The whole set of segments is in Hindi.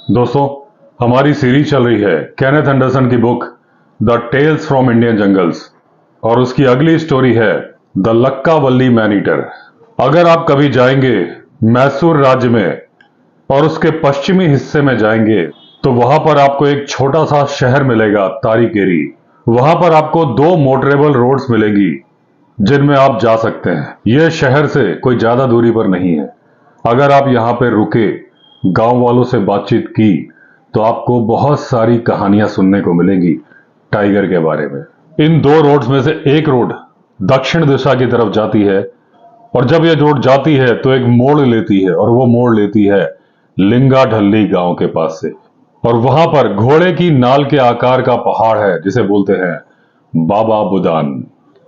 दोस्तों, हमारी सीरीज चल रही है केनेथ एंडरसन की book the tales from Indian jungles और उसकी अगली स्टोरी है the Lakkavalli man eater. अगर आप कभी जाएंगे मैसूर राज्य में और उसके पश्चिमी हिस्से में जाएंगे तो वहां पर आपको एक छोटा सा शहर मिलेगा तारिकेरी। वहां पर आपको दो मोटरेबल रोड्स मिलेगी जिनमें आप जा सकते हैं। यह शहर से कोई ज्यादा दूरी पर नहीं है। अगर आप यहां पर रुके, गांव वालों से बातचीत की तो आपको बहुत सारी कहानियां सुनने को मिलेंगी टाइगर के बारे में। इन दो रोड्स में से एक रोड दक्षिण दिशा की तरफ जाती है और जब यह रोड जाती है तो एक मोड़ लेती है और वो मोड़ लेती है लिंगा ढल्ली गांव के पास से। और वहां पर घोड़े की नाल के आकार का पहाड़ है जिसे बोलते हैं बाबा बुदान।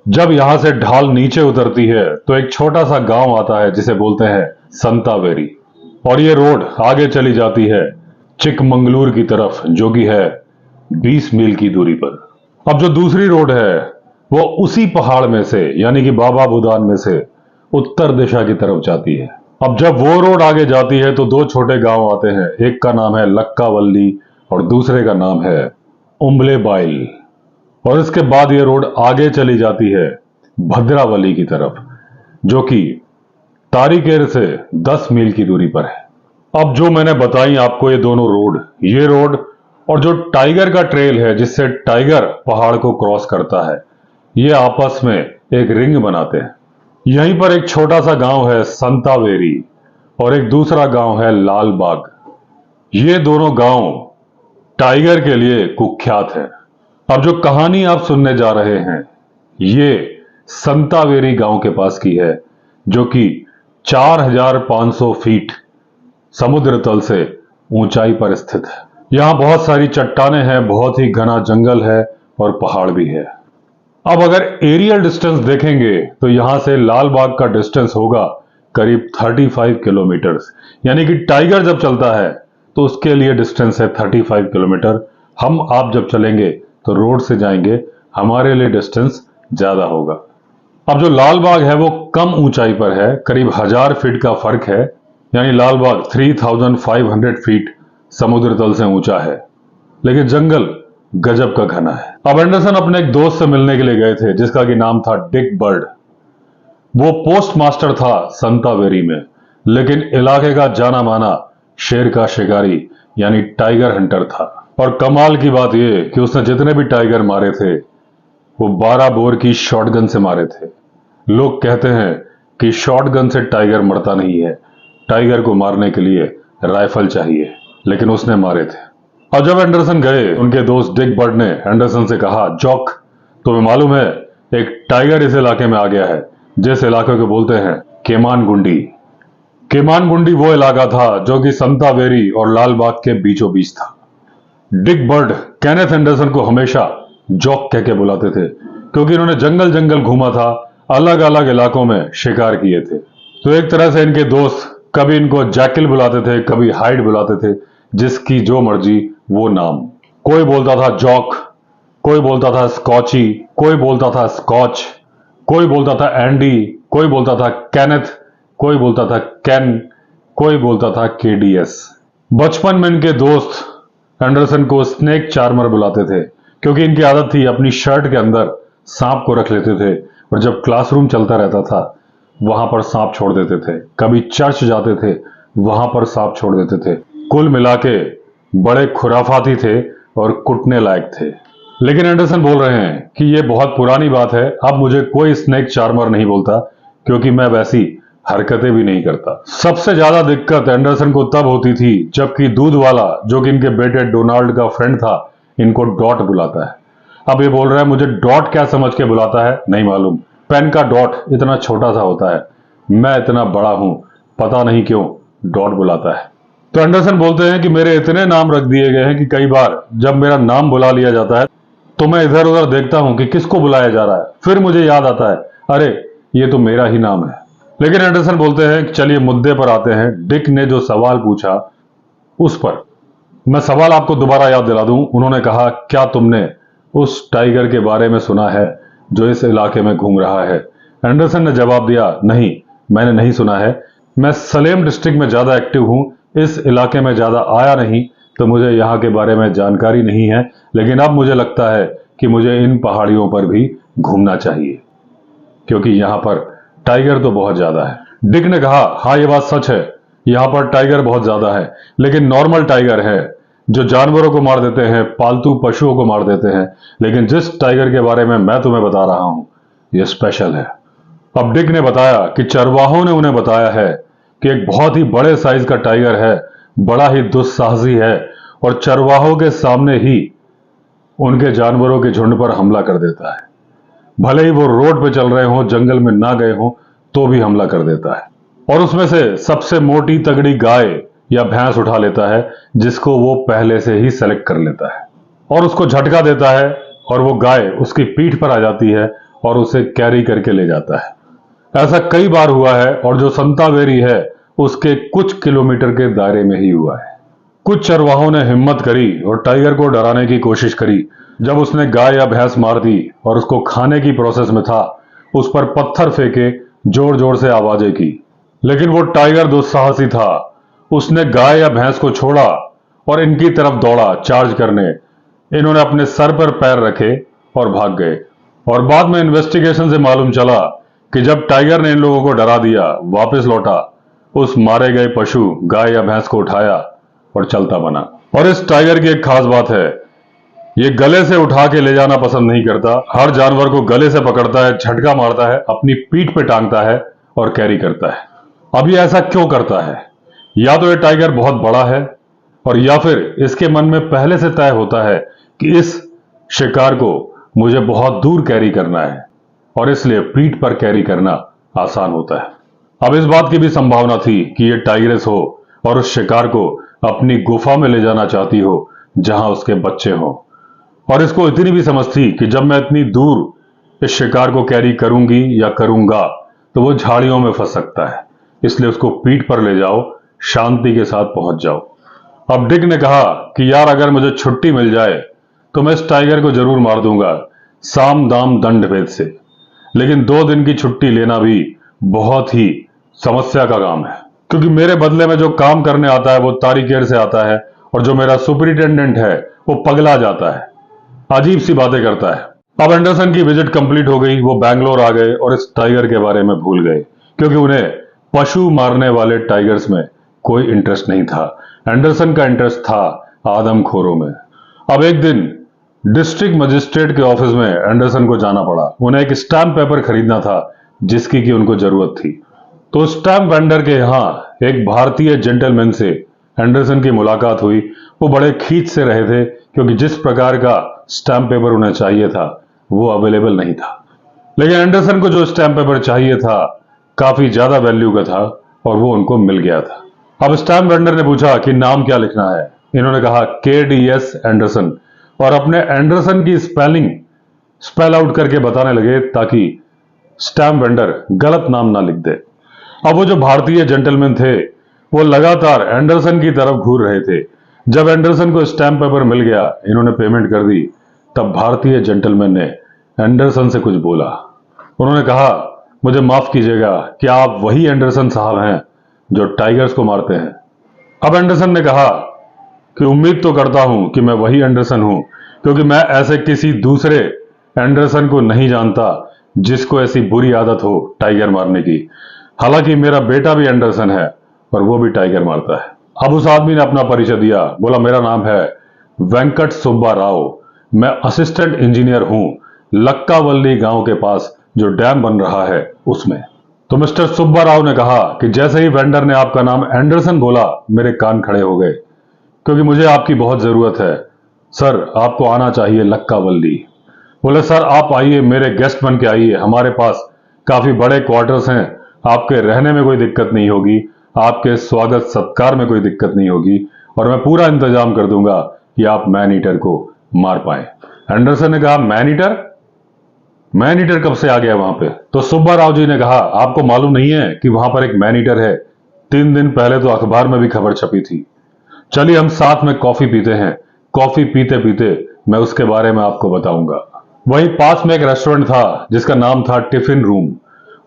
जब यहां से ढाल नीचे उतरती है तो एक छोटा सा गांव आता है जिसे बोलते हैं संतावेरी और ये रोड आगे चली जाती है चिकमंगलूर की तरफ जो कि है 20 मील की दूरी पर। अब जो दूसरी रोड है वो उसी पहाड़ में से यानी कि बाबा बुदान में से उत्तर दिशा की तरफ जाती है। अब जब वो रोड आगे जाती है तो दो छोटे गांव आते हैं, एक का नाम है लक्कावल्ली और दूसरे का नाम है उम्बले बाइल। और इसके बाद ये रोड आगे चली जाती है भद्रावली की तरफ जो कि तारिकेर से 10 मील की दूरी पर है। अब जो मैंने बताई आपको ये दोनों रोड, ये रोड और जो टाइगर का ट्रेल है जिससे टाइगर पहाड़ को क्रॉस करता है, ये आपस में एक रिंग बनाते हैं। यहीं पर एक छोटा सा गांव है संतावेरी और एक दूसरा गांव है लालबाग। ये दोनों गांव टाइगर के लिए कुख्यात है। अब जो कहानी आप सुनने जा रहे हैं ये संतावेरी गांव के पास की है जो कि 4500 फीट समुद्र तल से ऊंचाई पर स्थित है। यहां बहुत सारी चट्टानें हैं, बहुत ही घना जंगल है और पहाड़ भी है। अब अगर एरियल डिस्टेंस देखेंगे तो यहां से लालबाग का डिस्टेंस होगा करीब 35 किलोमीटर, यानी कि टाइगर जब चलता है तो उसके लिए डिस्टेंस है 35 किलोमीटर। हम आप जब चलेंगे तो रोड से जाएंगे, हमारे लिए डिस्टेंस ज्यादा होगा। अब जो लालबाग है वो कम ऊंचाई पर है, करीब 1000 फीट का फर्क है, यानी लालबाग 3500 फीट समुद्र तल से ऊंचा है, लेकिन जंगल गजब का घना है। अब एंडरसन अपने एक दोस्त से मिलने के लिए गए थे जिसका कि नाम था डिक बर्ड। वो पोस्ट मास्टर था संतावेरी में, लेकिन इलाके का जाना माना शेर का शिकारी यानी टाइगर हंटर था। और कमाल की बात यह कि उसने जितने भी टाइगर मारे थे वो 12 बोर की शॉटगन से मारे थे। लोग कहते हैं कि शॉटगन से टाइगर मरता नहीं है, टाइगर को मारने के लिए राइफल चाहिए, लेकिन उसने मारे थे। और जब एंडरसन गए उनके दोस्त डिक बर्ड ने एंडरसन से कहा, जॉक तुम्हें मालूम है एक टाइगर इस इलाके में आ गया है जिस इलाके को बोलते हैं केमानगुंडी। केमानगुंडी वो इलाका था जो कि संतावेरी और लालबाग के बीचों बीच था। डिक बर्ड केनेथ एंडरसन को हमेशा जॉक कह के बुलाते थे क्योंकि इन्होंने जंगल जंगल घूमा था, अलग अलग इलाकों में शिकार किए थे। तो एक तरह से इनके दोस्त कभी इनको जैकिल बुलाते थे, कभी हाइड बुलाते थे, जिसकी जो मर्जी वो नाम। कोई बोलता था जॉक, कोई बोलता था स्कॉची, कोई बोलता था स्कॉच, कोई बोलता था एंडी, कोई बोलता था केनेथ, कोई बोलता था केन, कोई बोलता था केडीएस। बचपन में इनके दोस्त एंडरसन को स्नेक चार्मर बुलाते थे क्योंकि इनकी आदत थी अपनी शर्ट के अंदर सांप को रख लेते थे और जब क्लासरूम चलता रहता था वहां पर सांप छोड़ देते थे। कभी चर्च जाते थे, वहां पर सांप छोड़ देते थे। कुल मिलाके बड़े खुराफाती थे और कुटने लायक थे। लेकिन एंडरसन बोल रहे हैं कि यह बहुत पुरानी बात है, अब मुझे कोई स्नेक चार्मर नहीं बोलता क्योंकि मैं वैसी हरकतें भी नहीं करता। सबसे ज्यादा दिक्कत एंडरसन को तब होती थी जबकि दूध वाला जो कि इनके बेटे डोनाल्ड का फ्रेंड था इनको डॉट बुलाता है। अब ये बोल रहा है मुझे डॉट क्या समझ के बुलाता है नहीं मालूम, पेन का डॉट इतना छोटा सा होता है, मैं इतना बड़ा हूं, पता नहीं क्यों डॉट बुलाता है। तो एंडरसन बोलते हैं कि मेरे इतने नाम रख दिए गए हैं कि कई बार जब मेरा नाम बुला लिया जाता है तो मैं इधर उधर देखता हूं कि किसको बुलाया जा रहा है, फिर मुझे याद आता है अरे ये तो मेरा ही नाम है। लेकिन एंडरसन बोलते हैं चलिए मुद्दे पर आते हैं। डिक ने जो सवाल पूछा उस पर मैं सवाल आपको दोबारा याद दिला दूं। उन्होंने कहा क्या तुमने उस टाइगर के बारे में सुना है जो इस इलाके में घूम रहा है? एंडरसन ने जवाब दिया नहीं, मैंने नहीं सुना है, मैं सलेम डिस्ट्रिक्ट में ज्यादा एक्टिव हूं, इस इलाके में ज्यादा आया नहीं, तो मुझे यहाँ के बारे में जानकारी नहीं है, लेकिन अब मुझे लगता है कि मुझे इन पहाड़ियों पर भी घूमना चाहिए, क्योंकि यहाँ पर टाइगर तो बहुत ज्यादा है। डिक ने कहा, हाँ ये बात सच है, यहाँ पर टाइगर बहुत ज्यादा है, लेकिन नॉर्मल टाइगर है जो जानवरों को मार देते हैं, पालतू पशुओं को मार देते हैं, लेकिन जिस टाइगर के बारे में मैं तुम्हें बता रहा हूं यह स्पेशल है। अब डिक ने बताया कि चरवाहों ने उन्हें बताया है कि एक बहुत ही बड़े साइज का टाइगर है, बड़ा ही दुस्साहसी है और चरवाहों के सामने ही उनके जानवरों के झुंड पर हमला कर देता है। भले ही वो रोड पे चल रहे हों, जंगल में ना गए हों, तो भी हमला कर देता है और उसमें से सबसे मोटी तगड़ी गाय या भैंस उठा लेता है, जिसको वो पहले से ही सेलेक्ट कर लेता है और उसको झटका देता है और वो गाय उसकी पीठ पर आ जाती है और उसे कैरी करके ले जाता है। ऐसा कई बार हुआ है और जो संतावेरी है उसके कुछ किलोमीटर के दायरे में ही हुआ है। कुछ चरवाहों ने हिम्मत करी और टाइगर को डराने की कोशिश करी। जब उसने गाय या भैंस मार दी और उसको खाने की प्रोसेस में था, उस पर पत्थर फेंके, जोर जोर से आवाजें की, लेकिन वो टाइगर दुस्साहसी था। उसने गाय या भैंस को छोड़ा और इनकी तरफ दौड़ा चार्ज करने। इन्होंने अपने सर पर पैर रखे और भाग गए और बाद में इन्वेस्टिगेशन से मालूम चला कि जब टाइगर ने इन लोगों को डरा दिया, वापस लौटा, उस मारे गए पशु गाय या भैंस को उठाया और चलता बना। और इस टाइगर की एक खास बात है, ये गले से उठा के ले जाना पसंद नहीं करता। हर जानवर को गले से पकड़ता है, झटका मारता है, अपनी पीठ पे टांगता है और कैरी करता है। अब ये ऐसा क्यों करता है? या तो ये टाइगर बहुत बड़ा है और या फिर इसके मन में पहले से तय होता है कि इस शिकार को मुझे बहुत दूर कैरी करना है और इसलिए पीठ पर कैरी करना आसान होता है। अब इस बात की भी संभावना थी कि ये टाइग्रेस हो और उस शिकार को अपनी गुफा में ले जाना चाहती हो जहां उसके बच्चे हों, और इसको इतनी भी समझ थी कि जब मैं इतनी दूर इस शिकार को कैरी करूंगी या करूंगा तो वो झाड़ियों में फंस सकता है, इसलिए उसको पीठ पर ले जाओ, शांति के साथ पहुंच जाओ। अब डिक ने कहा कि यार अगर मुझे छुट्टी मिल जाए तो मैं इस टाइगर को जरूर मार दूंगा, साम दाम दंड भेद से, लेकिन 2 दिन की छुट्टी लेना भी बहुत ही समस्या का काम है, क्योंकि मेरे बदले में जो काम करने आता है वो तारीकेर से आता है और जो मेरा सुपरिटेंडेंट है वो पगला जाता है, अजीब सी बातें करता है। अब एंडरसन की विजिट कंप्लीट हो गई, वो बैंगलोर आ गए और इस टाइगर के बारे में भूल गए, क्योंकि उन्हें पशु मारने वाले टाइगर्स में कोई इंटरेस्ट नहीं था। एंडरसन का इंटरेस्ट था आदमखोरों में। अब एक दिन डिस्ट्रिक्ट मजिस्ट्रेट के ऑफिस में एंडरसन को जाना पड़ा। उन्हें एक स्टैम्प पेपर खरीदना था जिसकी कि उनको जरूरत थी। तो स्टैम्प वेंडर के यहाँ एक भारतीय जेंटलमैन से एंडरसन की मुलाकात हुई। वो बड़े खींच से रहे थे क्योंकि जिस प्रकार का स्टैम्प पेपर उन्हें चाहिए था वो अवेलेबल नहीं था, लेकिन एंडरसन को जो स्टैम्प पेपर चाहिए था काफी ज्यादा वैल्यू का था और वो उनको मिल गया था। अब स्टैम्प वेंडर ने पूछा कि नाम क्या लिखना है। इन्होंने कहा KDS एंडरसन और अपने एंडरसन की स्पेलिंग स्पेल आउट करके बताने लगे ताकि स्टैम्प वेंडर गलत नाम ना लिख दे। अब वो जो भारतीय जेंटलमैन थे वो लगातार एंडरसन की तरफ घूर रहे थे। जब एंडरसन को स्टैम्प पेपर मिल गया, इन्होंने पेमेंट कर दी, तब भारतीय जेंटलमैन ने एंडरसन से कुछ बोला। उन्होंने कहा, मुझे माफ कीजिएगा, क्या आप वही एंडरसन साहब हैं जो टाइगर्स को मारते हैं? अब एंडरसन ने कहा कि उम्मीद तो करता हूं कि मैं वही एंडरसन हूं, क्योंकि मैं ऐसे किसी दूसरे एंडरसन को नहीं जानता जिसको ऐसी बुरी आदत हो टाइगर मारने की। हालांकि मेरा बेटा भी एंडरसन है और वो भी टाइगर मारता है। अब उस आदमी ने अपना परिचय दिया, बोला, मेरा नाम है वेंकट सुब्बा राव, मैं असिस्टेंट इंजीनियर हूं लक्कावल्ली गांव के पास जो डैम बन रहा है उसमें। तो मिस्टर सुब्बा राव ने कहा कि जैसे ही वेंडर ने आपका नाम एंडरसन बोला, मेरे कान खड़े हो गए, क्योंकि मुझे आपकी बहुत जरूरत है। सर, आपको आना चाहिए लक्कावल्ली। बोले, सर आप आइए, मेरे गेस्ट बन के आइए, हमारे पास काफी बड़े क्वार्टर्स हैं, आपके रहने में कोई दिक्कत नहीं होगी, आपके स्वागत सत्कार में कोई दिक्कत नहीं होगी और मैं पूरा इंतजाम कर दूंगा कि आप मैन ईटर को मार पाए। एंडरसन ने कहा, मैन ईटर? मैन ईटर कब से आ गया वहां पे? तो सुब्बा राव जी ने कहा, आपको मालूम नहीं है कि वहां पर एक मैन ईटर है? 3 दिन पहले तो अखबार में भी खबर छपी थी। चलिए हम साथ में कॉफी पीते हैं, कॉफी पीते पीते मैं उसके बारे में आपको बताऊंगा। वहीं पास में एक रेस्टोरेंट था जिसका नाम था टिफिन रूम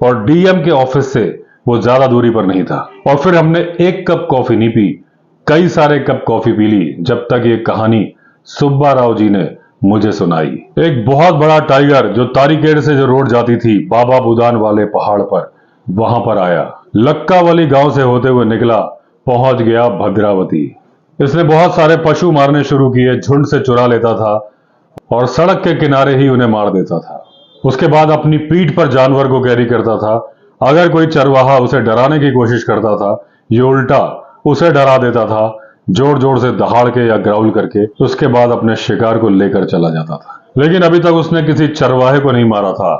और डीएम के ऑफिस से वो ज्यादा दूरी पर नहीं था। और फिर हमने 1 कप कॉफी नहीं पी, कई सारे कप कॉफी पी ली जब तक ये कहानी सुब्बा राव जी ने मुझे सुनाई। एक बहुत बड़ा टाइगर जो तारिकेड़ से जो रोड जाती थी बाबा बुदान वाले पहाड़ पर, वहां पर आया। लक्कावली गांव से होते हुए निकला, पहुंच गया भद्रावती। इसने बहुत सारे पशु मारने शुरू किए, झुंड से चुरा लेता था और सड़क के किनारे ही उन्हें मार देता था। उसके बाद अपनी पीठ पर जानवर को कैरी करता था। अगर कोई चरवाहा उसे डराने की कोशिश करता था, ये उल्टा उसे डरा देता था, जोर जोर से दहाड़ के या ग्राउल करके। उसके बाद अपने शिकार को लेकर चला जाता था। लेकिन अभी तक उसने किसी चरवाहे को नहीं मारा था।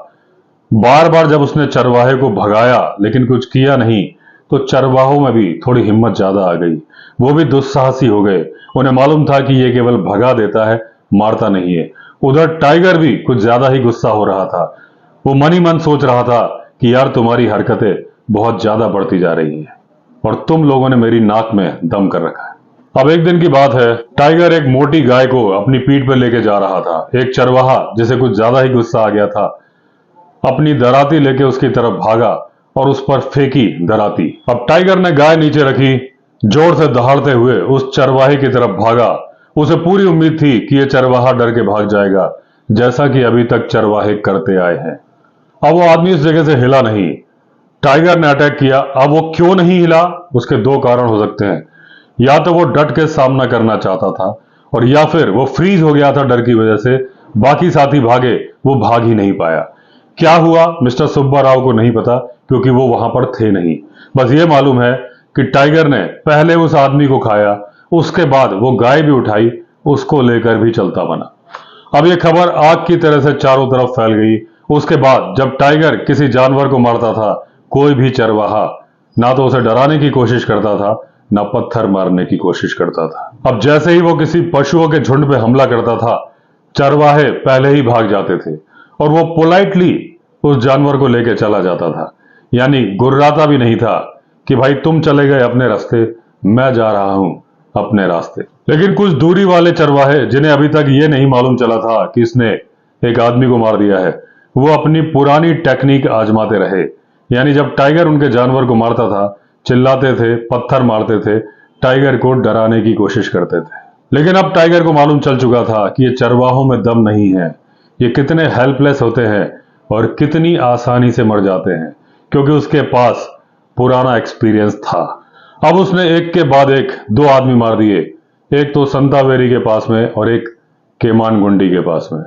बार बार जब उसने चरवाहे को भगाया लेकिन कुछ किया नहीं, तो चरवाहों में भी थोड़ी हिम्मत ज्यादा आ गई। वो भी दुस्साहसी हो गए। उन्हें मालूम था कि ये केवल भगा देता है, मारता नहीं है। उधर टाइगर भी कुछ ज्यादा ही गुस्सा हो रहा था। वो मन ही मन सोच रहा था कि यार तुम्हारी हरकतें बहुत ज्यादा बढ़ती जा रही हैं और तुम लोगों ने मेरी नाक में दम कर रखा है। अब एक दिन की बात है, टाइगर एक मोटी गाय को अपनी पीठ पर लेके जा रहा था। एक चरवाहा जिसे कुछ ज्यादा ही गुस्सा आ गया था, अपनी दराती लेके उसकी तरफ भागा और उस पर फेंकी दराती। अब टाइगर ने गाय नीचे रखी, जोर से दहाड़ते हुए उस चरवाहे की तरफ भागा। उसे पूरी उम्मीद थी कि यह चरवाहा डर के भाग जाएगा, जैसा कि अभी तक चरवाहे करते आए हैं। अब वो आदमी उस जगह से हिला नहीं। टाइगर ने अटैक किया। अब वो क्यों नहीं हिला, उसके दो कारण हो सकते हैं। या तो वो डट के सामना करना चाहता था, और या फिर वो फ्रीज हो गया था डर की वजह से। बाकी साथी भागे, वो भाग ही नहीं पाया। क्या हुआ मिस्टर सुब्बा राव को नहीं पता, क्योंकि वो वहां पर थे नहीं। बस ये मालूम है कि टाइगर ने पहले उस आदमी को खाया, उसके बाद वो गाय भी उठाई, उसको लेकर भी चलता बना। अब ये खबर आग की तरह से चारों तरफ फैल गई। उसके बाद जब टाइगर किसी जानवर को मारता था, कोई भी चरवाहा ना तो उसे डराने की कोशिश करता था, ना पत्थर मारने की कोशिश करता था। अब जैसे ही वो किसी पशुओं के झुंड पे हमला करता था, चरवाहे पहले ही भाग जाते थे और वो पोलाइटली उस जानवर को लेकर चला जाता था। यानी गुर्राता भी नहीं था कि भाई तुम चले गए अपने रास्ते, मैं जा रहा हूं अपने रास्ते। लेकिन कुछ दूरी वाले चरवाहे, जिन्हें अभी तक ये नहीं मालूम चला था कि इसने एक आदमी को मार दिया है, वो अपनी पुरानी टेक्निक आजमाते रहे। यानी जब टाइगर उनके जानवर को मारता था, चिल्लाते थे, पत्थर मारते थे, टाइगर को डराने की कोशिश करते थे। लेकिन अब टाइगर को मालूम चल चुका था कि ये चरवाहों में दम नहीं है, ये कितने हेल्पलेस होते हैं और कितनी आसानी से मर जाते हैं, क्योंकि उसके पास पुराना एक्सपीरियंस था। अब उसने एक के बाद एक दो आदमी मार दिए। एक तो संतावेरी के पास में और एक केमानगुंडी के पास में।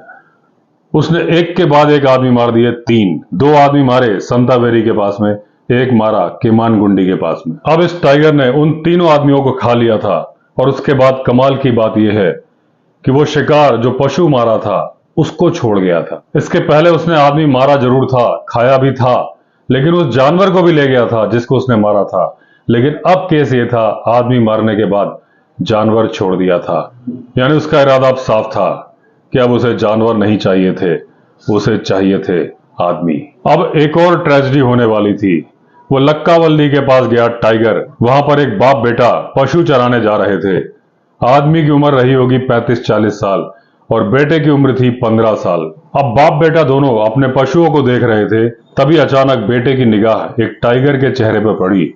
उसने एक के बाद एक आदमी मार दिए, तीन। दो आदमी मारे संतावेरी के पास में, एक मारा केमानगुंडी के पास में। अब इस टाइगर ने उन तीनों आदमियों को खा लिया था। और उसके बाद कमाल की बात यह है कि वो शिकार जो पशु मारा था, उसको छोड़ गया था। इसके पहले उसने आदमी मारा जरूर था, खाया भी था, लेकिन उस जानवर को भी ले गया था जिसको उसने मारा था। लेकिन अब केस ये था, आदमी मारने के बाद जानवर छोड़ दिया था। यानी उसका इरादा अब साफ था कि अब उसे जानवर नहीं चाहिए थे, उसे चाहिए थे आदमी। अब एक और ट्रेजेडी होने वाली थी। वो लक्कावली के पास गया टाइगर। वहां पर एक बाप बेटा पशु चराने जा रहे थे। आदमी की उम्र रही होगी 35-40 साल और बेटे की उम्र थी 15 साल। अब बाप बेटा दोनों अपने पशुओं को देख रहे थे। तभी अचानक बेटे की निगाह एक टाइगर के चेहरे पर पड़ी,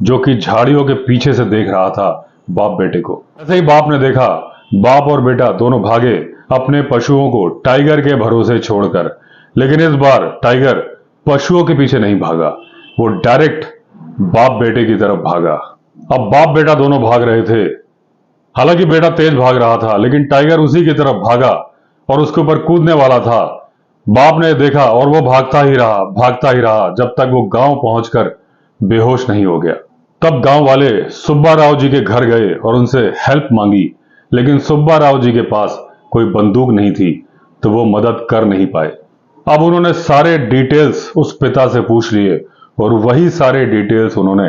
जो कि झाड़ियों के पीछे से देख रहा था बाप बेटे को। ऐसे ही बाप ने देखा, बाप और बेटा दोनों भागे अपने पशुओं को टाइगर के भरोसे छोड़कर। लेकिन इस बार टाइगर पशुओं के पीछे नहीं भागा, वो डायरेक्ट बाप बेटे की तरफ भागा। अब बाप बेटा दोनों भाग रहे थे। हालांकि बेटा तेज भाग रहा था, लेकिन टाइगर उसी की तरफ भागा और उसके ऊपर कूदने वाला था। बाप ने देखा और वो भागता ही रहा जब तक वो गांव पहुंचकर बेहोश नहीं हो गया। तब गांव वाले सुब्बा राव जी के घर गए और उनसे हेल्प मांगी, लेकिन सुब्बा राव जी के पास कोई बंदूक नहीं थी, तो वो मदद कर नहीं पाए। अब उन्होंने सारे डिटेल्स उस पिता से पूछ लिए और वही सारे डिटेल्स उन्होंने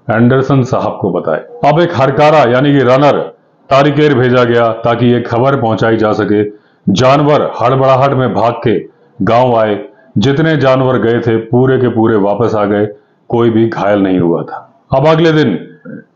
एंडरसन साहब को बताए। अब एक हरकारा यानी कि रनर तारिकेर भेजा गया ताकि ये खबर पहुंचाई जा सके। जानवर हड़बड़ाहट में भाग के गांव आए। जितने जानवर गए थे पूरे के पूरे वापस आ गए, कोई भी घायल नहीं हुआ था। अब अगले दिन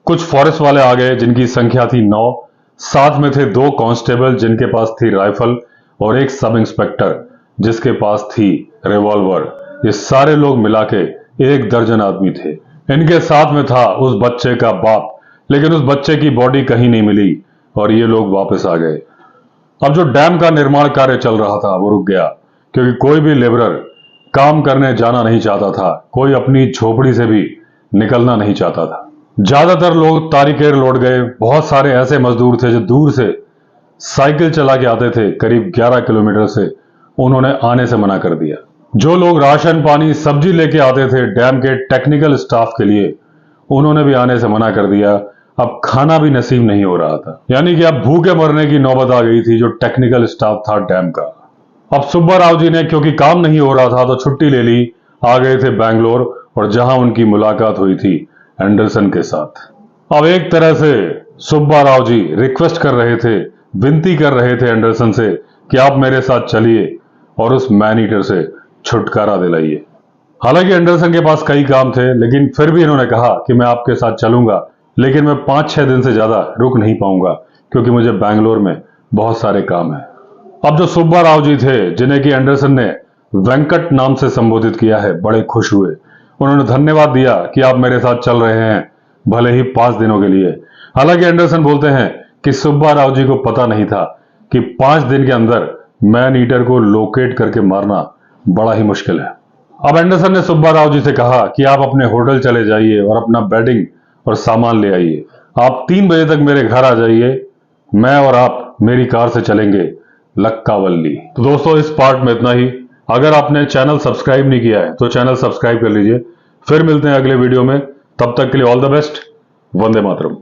कुछ फॉरेस्ट वाले आ गए जिनकी संख्या थी 9। साथ में थे 2 कांस्टेबल जिनके पास थी राइफल और एक सब इंस्पेक्टर जिसके पास थी रिवॉल्वर। ये सारे लोग मिला के 1 दर्जन आदमी थे। इनके साथ में था उस बच्चे का बाप लेकिन उस बच्चे की बॉडी कहीं नहीं मिली और ये लोग वापस आ गए। अब जो डैम का निर्माण कार्य चल रहा था वो रुक गया, क्योंकि कोई भी लेबरर काम करने जाना नहीं चाहता था, कोई अपनी झोपड़ी से भी निकलना नहीं चाहता था। ज्यादातर लोग तारीखेर लौट गए। बहुत सारे ऐसे मजदूर थे जो दूर से साइकिल चला के आते थे, करीब 11 किलोमीटर से, उन्होंने आने से मना कर दिया। जो लोग राशन पानी सब्जी लेके आते थे डैम के टेक्निकल स्टाफ के लिए, उन्होंने भी आने से मना कर दिया। अब खाना भी नसीब नहीं हो रहा था, यानी कि अब भूखे मरने की नौबत आ गई थी जो टेक्निकल स्टाफ था डैम का। अब सुब्बा राव जी ने क्योंकि काम नहीं हो रहा था तो छुट्टी ले ली, आ गए थे बैंगलोर, और जहां उनकी मुलाकात हुई थी एंडरसन के साथ। अब एक तरह से सुब्बा राव जी रिक्वेस्ट कर रहे थे, विनती कर रहे थे एंडरसन से कि आप मेरे साथ चलिए और उस मैन ईटर से छुटकारा दिलाइए। हालांकि एंडरसन के पास कई काम थे, लेकिन फिर भी इन्होंने कहा कि मैं आपके साथ चलूंगा, लेकिन मैं 5-6 दिन से ज्यादा रुक नहीं पाऊंगा क्योंकि मुझे बैंगलोर में बहुत सारे काम हैं। अब जो सुब्बा राव जी थे, जिन्हें कि एंडरसन ने वेंकट नाम से संबोधित किया है, बड़े खुश हुए। उन्होंने धन्यवाद दिया कि आप मेरे साथ चल रहे हैं, भले ही 5 दिनों के लिए। हालांकि एंडरसन बोलते हैं कि सुब्बा राव जी को पता नहीं था कि 5 दिन के अंदर मैन ईटर को लोकेट करके मारना बड़ा ही मुश्किल है। अब एंडरसन ने सुब्बा राव जी से कहा कि आप अपने होटल चले जाइए और अपना बेडिंग और सामान ले आइए। आप 3 बजे तक मेरे घर आ जाइए, मैं और आप मेरी कार से चलेंगे लक्कावली। तो दोस्तों, इस पार्ट में इतना ही। अगर आपने चैनल सब्सक्राइब नहीं किया है तो चैनल सब्सक्राइब कर लीजिए। फिर मिलते हैं अगले वीडियो में, तब तक के लिए all the best. Vande Mataram.